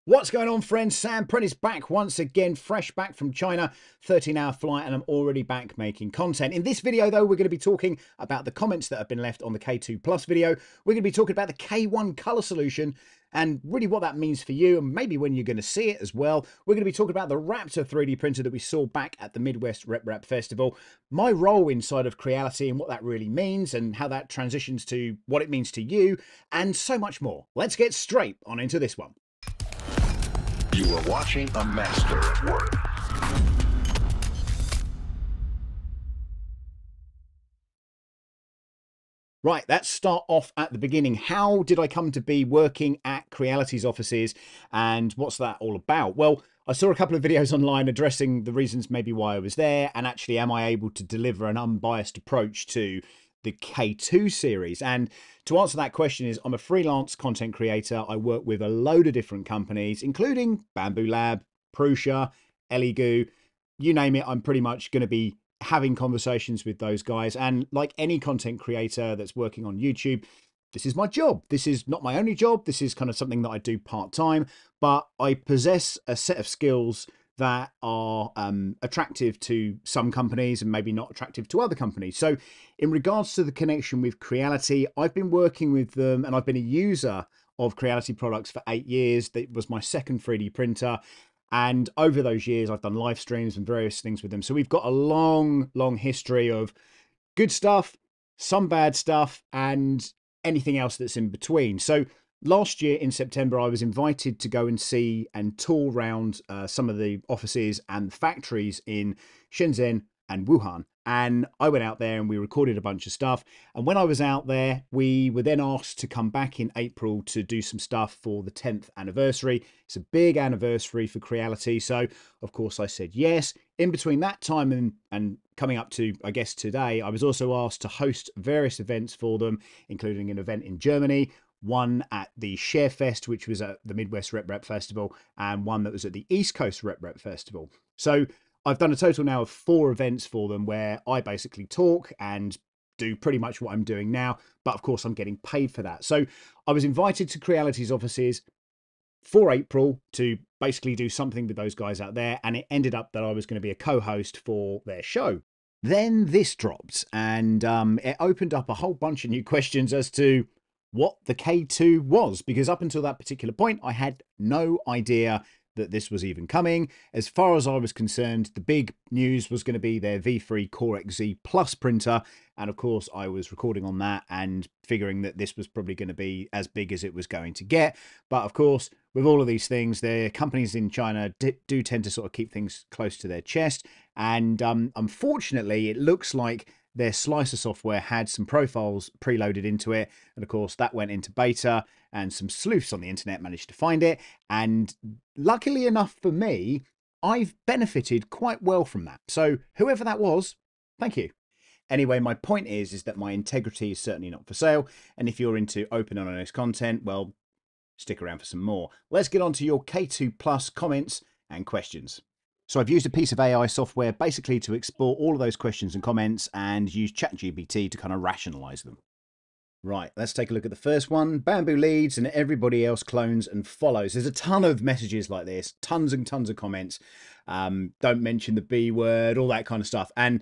What's going on, friends? Sam Prentice back once again, fresh back from China, 13-hour flight, and I'm already back making content. In this video, though, we're going to be talking about the comments that have been left on the K2 Plus video. We're going to be talking about the K1 color solution and really what that means for you and maybe when you're going to see it as well. We're going to be talking about the Raptor 3D printer that we saw back at the Midwest Rep Festival, my role inside of Creality and what that really means and how that transitions to what it means to you, and so much more. Let's get straight on into this one. You are watching a master at work. Right, let's start off at the beginning. How did I come to be working at Creality's offices and what's that all about? Well, I saw a couple of videos online addressing the reasons maybe why I was there, and actually am I able to deliver an unbiased approach to the K2 series? And to answer that question is, I'm a freelance content creator. I work with a load of different companies, including Bamboo Lab, Prusa, Elegoo, you name it. I'm pretty much going to be having conversations with those guys. And like any content creator that's working on YouTube, this is my job. This is not my only job. This is kind of something that I do part-time, but I possess a set of skills that are attractive to some companies and maybe not attractive to other companies. So in regards to the connection with Creality, I've been working with them and I've been a user of Creality products for 8 years. That was my second 3D printer. And over those years, I've done live streams and various things with them. So we've got a long, long history of good stuff, some bad stuff, and anything else that's in between. So last year in September, I was invited to go and see and tour around some of the offices and factories in Shenzhen and Wuhan. And I went out there and we recorded a bunch of stuff. And when I was out there, we were then asked to come back in April to do some stuff for the 10th anniversary. It's a big anniversary for Creality. So, of course, I said yes. In between that time and coming up to, I guess, today, I was also asked to host various events for them, including an event in Germany, one at the ShareFest, which was at the Midwest Rep Festival, and one that was at the East Coast Rep Festival. So I've done a total now of 4 events for them where I basically talk and do pretty much what I'm doing now. But of course, I'm getting paid for that. So I was invited to Creality's offices for April to basically do something with those guys out there. And it ended up that I was going to be a co-host for their show. Then this dropped and it opened up a whole bunch of new questions as to what the K2 was, because up until that particular point, I had no idea that this was even coming. As far as I was concerned, the big news was going to be their V3 Core XZ Plus printer. And of course, I was recording on that and figuring that this was probably going to be as big as it was going to get. But of course, with all of these things, the companies in China do tend to sort of keep things close to their chest. And unfortunately, it looks like their slicer software had some profiles preloaded into it. And of course, that went into beta and some sleuths on the internet managed to find it. And luckily enough for me, I've benefited quite well from that. So whoever that was, thank you. Anyway, my point is that my integrity is certainly not for sale. And if you're into open and honest content, well, stick around for some more. Let's get on to your K2 Plus comments and questions. So I've used a piece of AI software basically to explore all of those questions and comments and use ChatGPT to kind of rationalize them. Right, let's take a look at the first one. Bamboo leads and everybody else clones and follows. There's a ton of messages like this, tons and tons of comments. Don't mention the B word, all that kind of stuff. And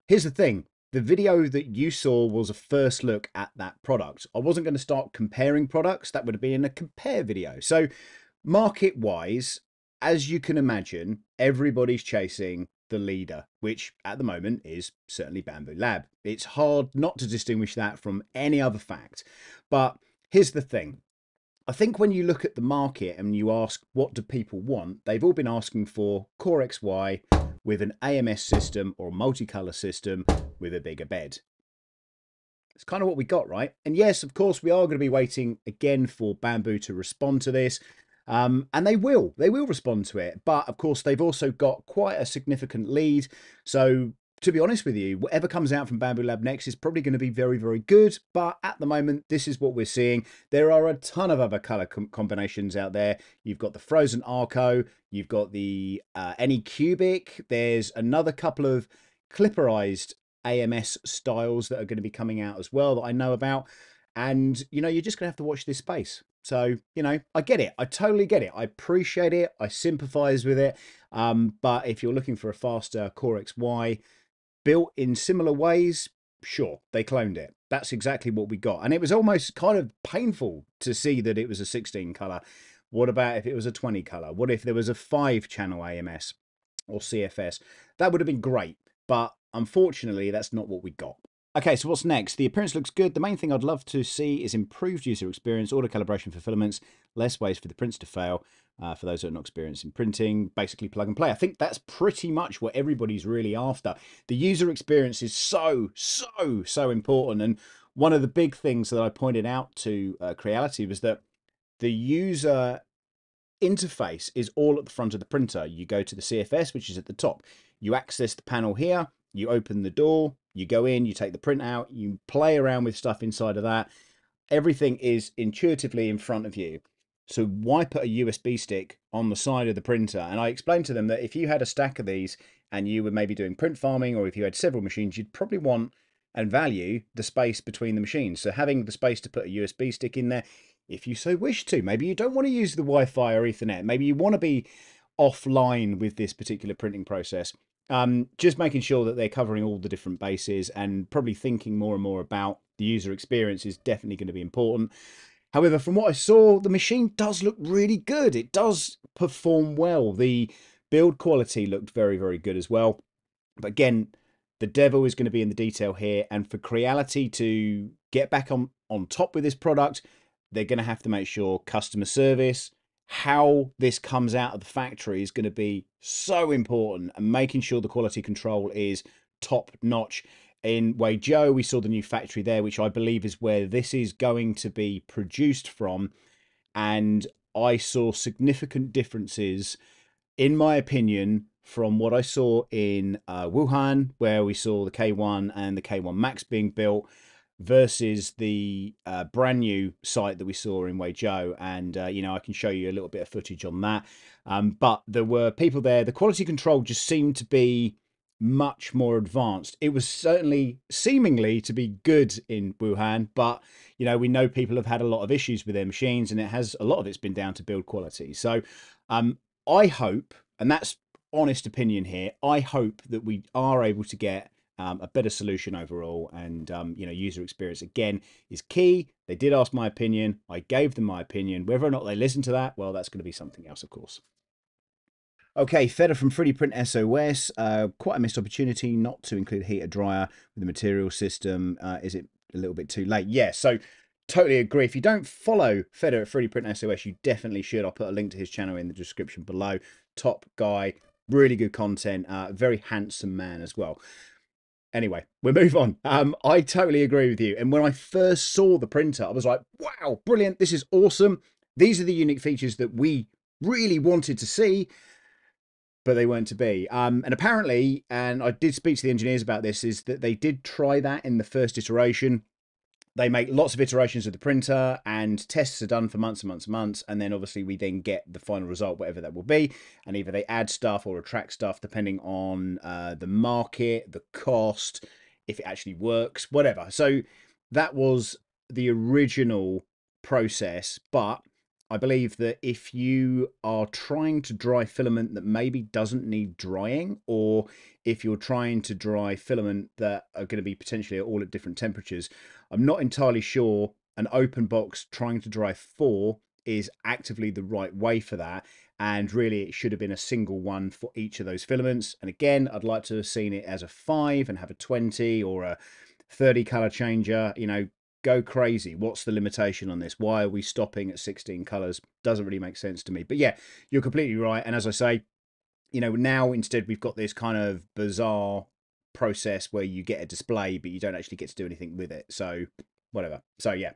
here's the thing. The video that you saw was a first look at that product. I wasn't going to start comparing products. That would have been a compare video. So market-wise, as you can imagine, everybody's chasing the leader, which at the moment is certainly Bamboo Lab. It's hard not to distinguish that from any other fact. But here's the thing. I think when you look at the market and you ask what do people want, they've all been asking for Core XY with an AMS system or a multicolor system with a bigger bed. It's kind of what we got, right? And yes, of course, we are going to be waiting again for Bamboo to respond to this. And they will respond to it. But of course, they've also got quite a significant lead. So to be honest with you, whatever comes out from Bamboo Lab next is probably going to be very, very good. But at the moment, this is what we're seeing. There are a ton of other color combinations out there. You've got the Frozen Arco. You've got the Anycubic. There's another couple of clipperized AMS styles that are going to be coming out as well that I know about. And, you know, you're just going to have to watch this space. So, you know, I get it. I totally get it. I appreciate it. I sympathize with it. But if you're looking for a faster Core XY built in similar ways, sure, they cloned it. That's exactly what we got. And it was almost kind of painful to see that it was a 16 color. What about if it was a 20 color? What if there was a 5-channel AMS or CFS? That would have been great. But unfortunately, that's not what we got. Okay, so what's next? The appearance looks good. The main thing I'd love to see is improved user experience, auto calibration for filaments, less ways for the prints to fail. For those that are not experienced in printing, basically plug and play. I think that's pretty much what everybody's really after. The user experience is so important. And one of the big things that I pointed out to Creality was that the user interface is all at the front of the printer. You go to the CFS, which is at the top. You access the panel here, you open the door, you go in, you take the print out, you play around with stuff inside of that. Everything is intuitively in front of you. So why put a USB stick on the side of the printer? And I explained to them that if you had a stack of these and you were maybe doing print farming, or if you had several machines, you'd probably want and value the space between the machines. So having the space to put a USB stick in there, if you so wish to. Maybe you don't want to use the Wi-Fi or Ethernet. Maybe you want to be offline with this particular printing process. Just making sure that they're covering all the different bases and probably thinking more and more about the user experience is definitely going to be important. However, from what I saw, the machine does look really good. It does perform well. The build quality looked very good as well. But again, the devil is going to be in the detail here. And for Creality to get back on top with this product, they're going to have to make sure customer service, how this comes out of the factory is going to be so important, and making sure the quality control is top notch. In Guizhou, we saw the new factory there, which I believe is where this is going to be produced from. And I saw significant differences, in my opinion, from what I saw in Wuhan, where we saw the K1 and the K1 Max being built, versus the brand new site that we saw in Guizhou. And, you know, I can show you a little bit of footage on that. But there were people there. The quality control just seemed to be much more advanced. It was certainly seemingly to be good in Wuhan, but, you know, we know people have had a lot of issues with their machines, and a lot of it's been down to build quality. So I hope, and that's honest opinion here, I hope that we are able to get a better solution overall. And you know, user experience again is key. They did ask my opinion. I gave them my opinion. Whether or not they listen to that, well, that's going to be something else, of course. Okay, Feder from 3D Print SOS. Quite a missed opportunity not to include heater dryer with the material system. Is it a little bit too late? Yeah, so totally agree. If you don't follow Feder at 3D Print SOS, you definitely should. I'll put a link to his channel in the description below. Top guy, really good content, very handsome man as well. Anyway, we'll move on. I totally agree with you. And when I first saw the printer, I was like, wow, brilliant. This is awesome. These are the unique features that we really wanted to see, but they weren't to be. And apparently, and I did speak to the engineers about this, is that they did try that in the first iteration. They make lots of iterations of the printer, and tests are done for months and months and months. And then obviously we then get the final result, whatever that will be. And either they add stuff or retract stuff, depending on the market, the cost, if it actually works, whatever. So that was the original process. But I believe that if you are trying to dry filament that maybe doesn't need drying, or if you're trying to dry filament that are going to be potentially all at different temperatures, I'm not entirely sure an open box trying to dry 4 is actively the right way for that. And really, it should have been a single one for each of those filaments. And again, I'd like to have seen it as a 5 and have a 20 or a 30 color changer. You know, go crazy. What's the limitation on this? Why are we stopping at 16 colors? Doesn't really make sense to me. But yeah, you're completely right. And as I say, you know, now instead we've got this kind of bizarre process where you get a display, but you don't actually get to do anything with it. So whatever. So yeah,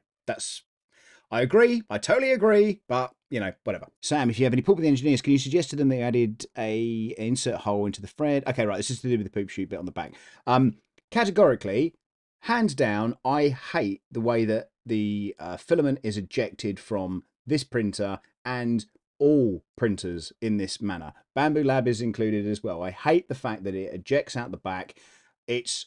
I agree. I totally agree. But, you know, whatever. Sam, if you have any poop with the engineers, can you suggest to them they added a insert hole into the thread? Okay, right. This is to do with the poop chute bit on the back. Categorically, hands down, I hate the way that the filament is ejected from this printer and all printers in this manner. Bamboo Lab is included as well. I hate the fact that it ejects out the back. It's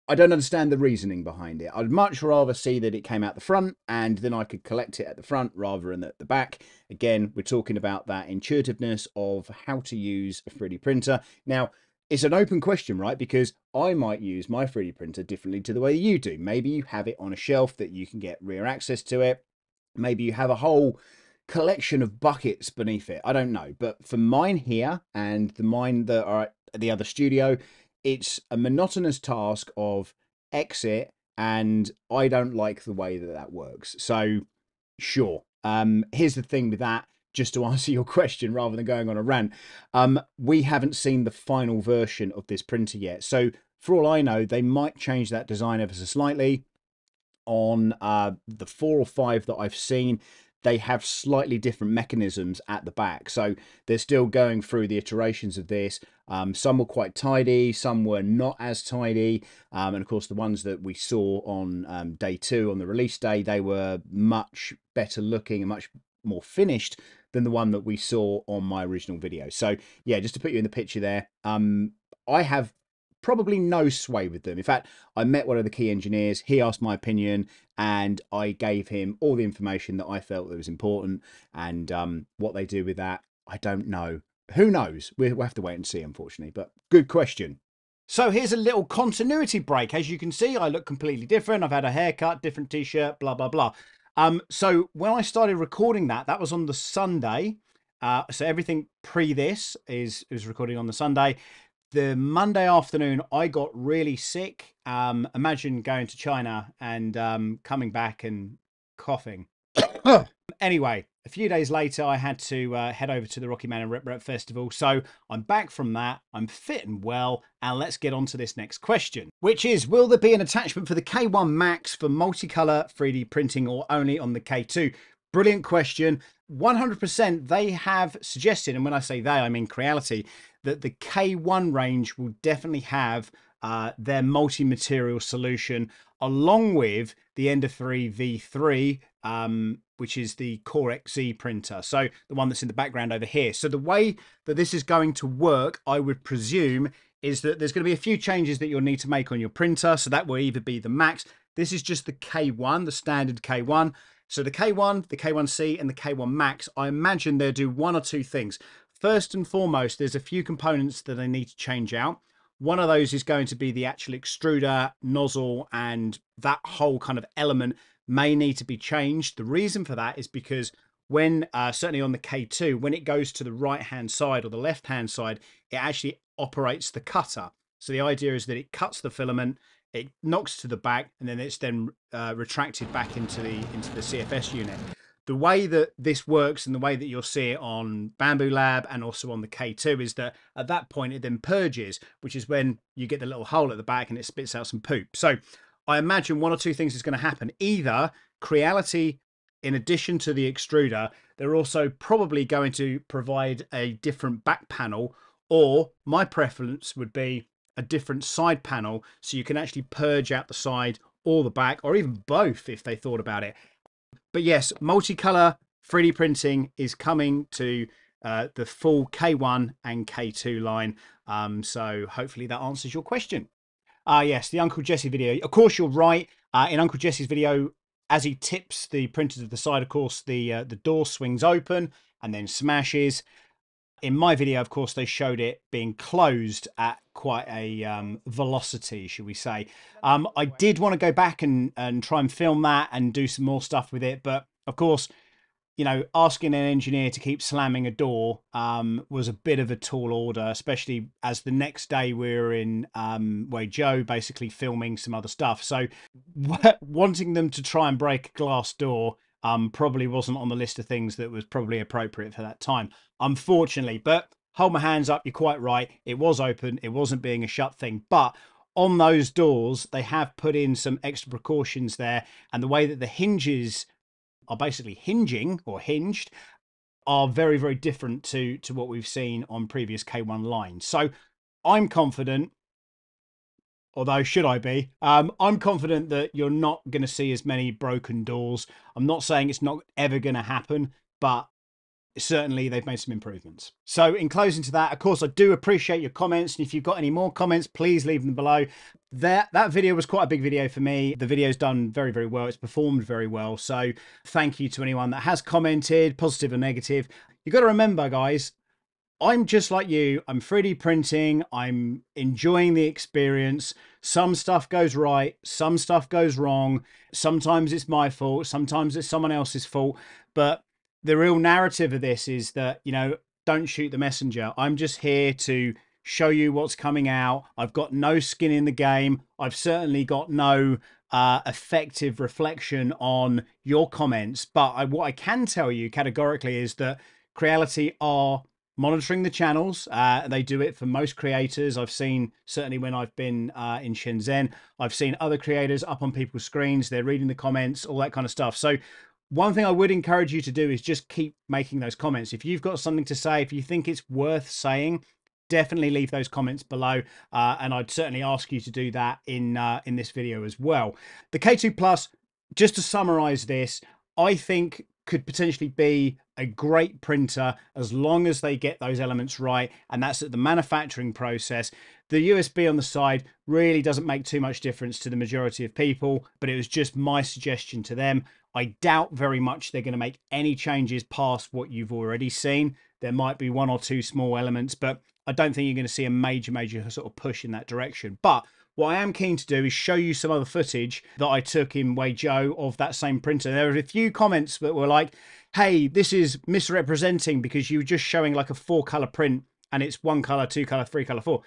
I don't understand the reasoning behind it. I'd much rather see that it came out the front and then I could collect it at the front rather than at the back. Again, we're talking about that intuitiveness of how to use a 3D printer. Now, it's an open question, right? Because I might use my 3D printer differently to the way you do. Maybe you have it on a shelf that you can get rear access to it. Maybe you have a whole collection of buckets beneath it. I don't know. But for mine here and the mine that are at the other studio, it's a monotonous task of exit, and I don't like the way that that works. So, sure. Here's the thing with that, just to answer your question rather than going on a rant. We haven't seen the final version of this printer yet. So, for all I know, they might change that design ever so slightly. On the 4 or 5 that I've seen, they have slightly different mechanisms at the back. So they're still going through the iterations of this. Some were quite tidy, some were not as tidy. And of course, the ones that we saw on day 2, on the release day, they were much better looking and much more finished than the one that we saw on my original video. So yeah, just to put you in the picture there, I have probably no sway with them. In fact, I met one of the key engineers, he asked my opinion, and I gave him all the information that I felt that was important. And what they do with that, I don't know. Who knows? We'll have to wait and see, unfortunately. But good question. So here's a little continuity break. As you can see, I look completely different. I've had a haircut, different t-shirt, blah, blah, blah. So when I started recording that, that was on the Sunday. So everything pre this is recording on the Sunday. The Monday afternoon, I got really sick. Imagine going to China and coming back and coughing. Anyway, a few days later, I had to head over to the Rocky Mountain Rip Rap Festival. So I'm back from that. I'm fit and well. And let's get on to this next question, which is, will there be an attachment for the K1 Max for multicolor 3D printing or only on the K2? Brilliant question. 100% they have suggested, and when I say they, I mean Creality, that the K1 range will definitely have their multi-material solution along with the Ender 3 V3, which is the Core XZ printer. So the one that's in the background over here. So the way that this is going to work, I would presume, is that there's going to be a few changes that you'll need to make on your printer. So that will either be the Max. This is just the K1, the standard K1. So the K1, the K1C and the K1 Max, I imagine they'll do one or two things. First and foremost, there's a few components that they need to change out. One of those is going to be the actual extruder, nozzle, and that whole kind of element may need to be changed. The reason for that is because when, certainly on the K2, when it goes to the right-hand side or the left-hand side, it actually operates the cutter. So the idea is that it cuts the filament, it knocks to the back, and then it's then retracted back into the CFS unit. The way that this works and the way that you'll see it on Bamboo Lab and also on the K2 is that at that point it then purges, which is when you get the little hole at the back and it spits out some poop. So I imagine one or two things is going to happen. Either Creality, in addition to the extruder, they're also probably going to provide a different back panel, or my preference would be a different side panel so you can actually purge out the side or the back, or even both if they thought about it. But yes, multicolor 3D printing is coming to the full K1 and K2 line. So hopefully that answers your question. Yes, the UncleJessy video. Of course, you're right. In UncleJessy's video, as he tips the printer to the side, of course, the door swings open and then smashes. In my video, of course, they showed it being closed at quite a velocity, should we say. I did want to go back and try and film that and do some more stuff with it. But of course, you know, asking an engineer to keep slamming a door was a bit of a tall order, especially as the next day we were in Joe basically filming some other stuff. So wanting them to try and break a glass door probably wasn't on the list of things that was probably appropriate for that time, unfortunately. But hold my hands up, you're quite right. It was open. It wasn't being a shut thing. But on those doors, they have put in some extra precautions there. And the way that the hinges are basically hinging or hinged are very, very different to what we've seen on previous K1 lines. So I'm confident, although should I be, I'm confident that you're not going to see as many broken doors. I'm not saying it's not ever going to happen, but certainly they've made some improvements. So in closing to that, of course, I do appreciate your comments. And if you've got any more comments, please leave them below. That video was quite a big video for me. The video's done very, very well. It's performed very well. So thank you to anyone that has commented, positive or negative. You've got to remember, guys, I'm just like you. I'm 3D printing. I'm enjoying the experience. Some stuff goes right. Some stuff goes wrong. Sometimes it's my fault. Sometimes it's someone else's fault. But the real narrative of this is that, you know, don't shoot the messenger. I'm just here to show you what's coming out. I've got no skin in the game. I've certainly got no effective reflection on your comments. But what I can tell you categorically is that Creality are monitoring the channels. They do it for most creators. I've seen, certainly when I've been in Shenzhen, I've seen other creators up on people's screens. They're reading the comments, all that kind of stuff. So one thing I would encourage you to do is just keep making those comments. If you've got something to say, if you think it's worth saying, definitely leave those comments below. And I'd certainly ask you to do that in this video as well. The K2 Plus, just to summarize this, I think could potentially be a great printer as long as they get those elements right, and that's at the manufacturing process. The USB on the side really doesn't make too much difference to the majority of people, but it was just my suggestion to them. I doubt very much they're going to make any changes past what you've already seen. There might be one or two small elements, but I don't think you're going to see a major sort of push in that direction. But what I am keen to do is show you some other footage that I took in Guizhou of that same printer. There were a few comments that were like, hey, this is misrepresenting because you're just showing like a 4-color print and it's 1 color, 2 color, 3 color, 4.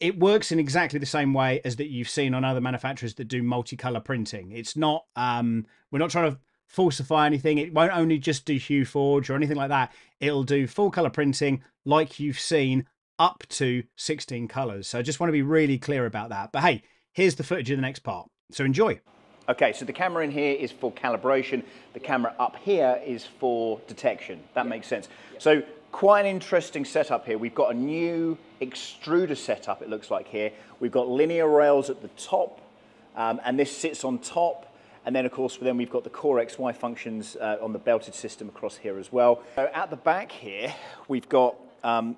It works in exactly the same way as that you've seen on other manufacturers that do multicolor printing. It's not, we're not trying to falsify anything. It won't only just do hue forge or anything like that. It'll do full color printing like you've seen up to 16 colors. So I just want to be really clear about that. But hey, here's the footage of the next part. So enjoy. Okay, so the camera in here is for calibration. The camera up here is for detection. That makes sense. So quite an interesting setup here. We've got a new extruder setup, it looks like here. We've got linear rails at the top, and this sits on top. And then, of course, we've got the core XY functions on the belted system across here as well. So at the back here, we've got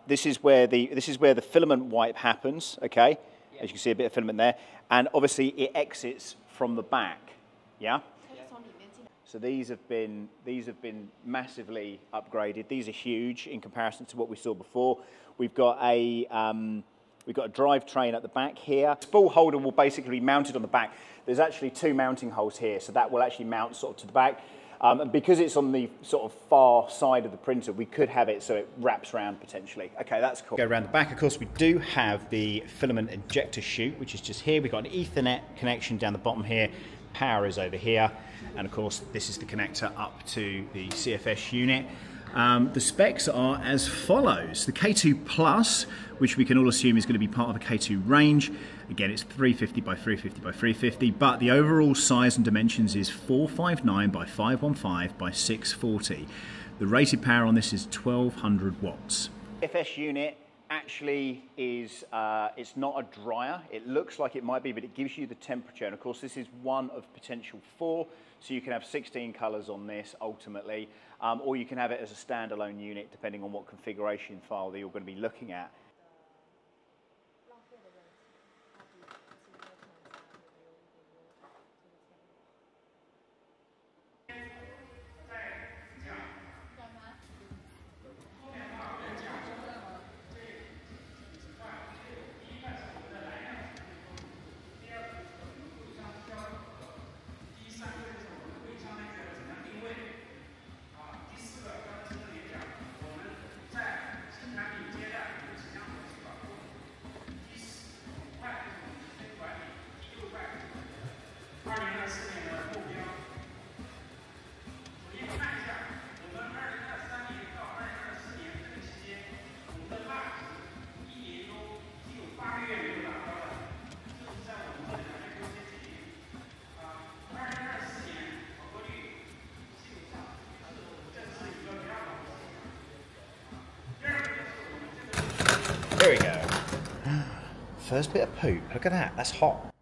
this is where the filament wipe happens. Okay, as you can see, a bit of filament there, and obviously it exits from the back. Yeah. So these have been massively upgraded. These are huge in comparison to what we saw before. We've got a drivetrain at the back here. The spool holder will basically be mounted on the back. There's actually 2 mounting holes here, so that will actually mount sort of to the back. And because it's on the sort of far side of the printer, we could have it so it wraps around potentially. Okay, that's cool. Go around the back, of course, we do have the filament ejector chute, which is just here. We've got an Ethernet connection down the bottom here. Power is over here. And of course, this is the connector up to the CFS unit. The specs are as follows. The K2 Plus, which we can all assume is going to be part of the K2 range. Again, it's 350 by 350 by 350, but the overall size and dimensions is 459 by 515 by 640. The rated power on this is 1200 watts. CFS unit actually is, it's not a dryer. It looks like it might be, but it gives you the temperature. And of course, this is one of potential 4. So you can have 16 colors on this ultimately, or you can have it as a standalone unit depending on what configuration file that you're going to be looking at. There we go. First bit of poop. Look at that. That's hot.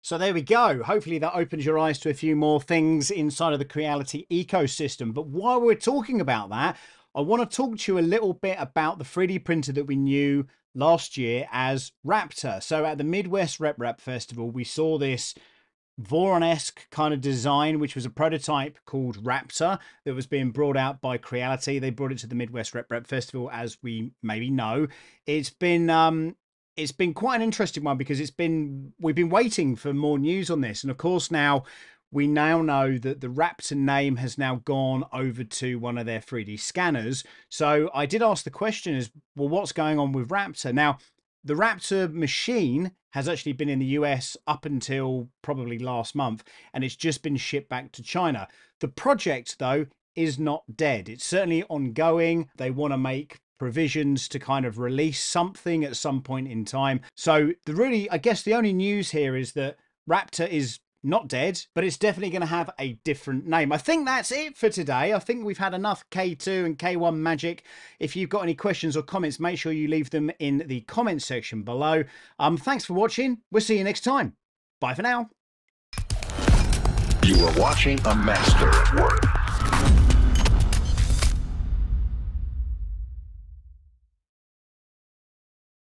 So there we go. Hopefully that opens your eyes to a few more things inside of the Creality ecosystem. But while we're talking about that, I want to talk to you a little bit about the 3D printer that we knew last year as Raptor. So at the Midwest Rep Festival, we saw this Voron-esque kind of design, which was a prototype called Raptor that was being brought out by Creality. They brought it to the Midwest Rep Festival, as we maybe know. It's been quite an interesting one because we've been waiting for more news on this, and of course we now know that the Raptor name has now gone over to one of their 3D scanners. So I did ask the question as well, what's going on with Raptor now? The Raptor machine has actually been in the US up until probably last month, and it's just been shipped back to China. The project, though, is not dead. It's certainly ongoing. They want to make provisions to kind of release something at some point in time. So I guess the only news here is that Raptor is not dead, but it's definitely going to have a different name. I think that's it for today. I think we've had enough K2 and K1 magic. If you've got any questions or comments, make sure you leave them in the comments section below. Thanks for watching. We'll see you next time. Bye for now. You are watching a master at work.